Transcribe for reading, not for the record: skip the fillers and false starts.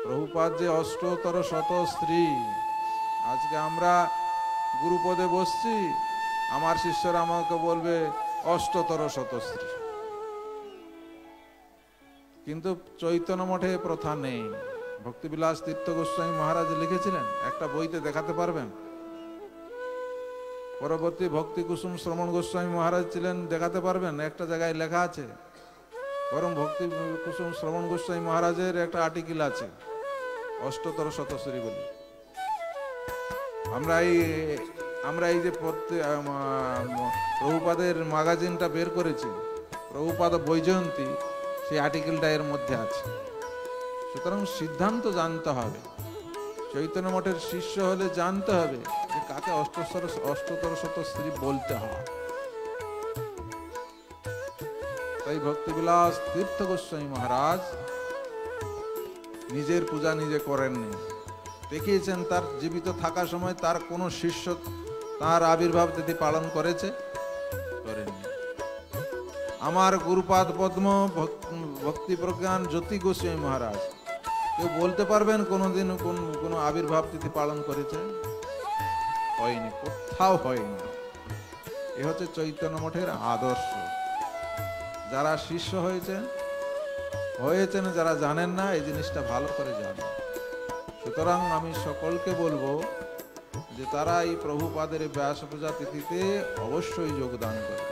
প্রভুপাদ যে অষ্টতর শত স্ত্রী, আজকে আমরা গুরুপদে বসছি, আমার শিষ্যরা আমাকে বলবে অষ্টতর শত স্ত্রী, কিন্তু চৈতন্য মঠে প্রথা নেই। ভক্তিবিলাস তীর্থ গোস্বামী মহারাজ লিখেছিলেন, একটা বইতে দেখাতে পারবেন? পরবর্তী ভক্তি কুসুম শ্রবণ গোস্বামী মহারাজ ছিলেন, দেখাতে পারবেন? একটা জায়গায় লেখা আছে, বরং ভক্তি কুসুম শ্রবণ গোস্বামী মহারাজের একটা আর্টিকেল আছে অষ্টতর শতশ্রী বলি। আমরা এই যে প্রভুপাদের ম্যাগাজিনটা বের করেছি, প্রভুপাদ বৈজয়ন্তী, সেই আর্টিকেলটা এর মধ্যে আছে। সুতরাং সিদ্ধান্ত জানতে হবে, চৈতন্য মঠের শিষ্য হলে জানতে হবে যে কাকে অষ্টতর শত স্ত্রী বলতে হয়। তাই ভক্তিবিলাস তীর্থ গোস্বামী মহারাজ নিজের পূজা নিজে করেননি। দেখিয়েছেন তার জীবিত থাকার সময় তার কোন শিষ্য তার আবির্ভাব তিথি পালন করেছে? করেননি। আমার গুরুপাদ পদ্ম ভক্তি প্রজ্ঞান জ্যোতি গোস্বামী মহারাজ, কেউ বলতে পারবেন কোনোদিন কোন আবির্ভাব তিথি পালন করেছে? হয়নি, কোথাও হয়নি। এ হচ্ছে চৈতন্য মঠের আদর্শ। যারা শিষ্য হয়েছেন, যারা জানেন না, এই জিনিসটা ভালো করে জানেন। সুতরাং আমি সকলকে বলবো যে তারা এই প্রভুপাদের ব্যাস পূজা তিথিতে অবশ্যই যোগদান করে।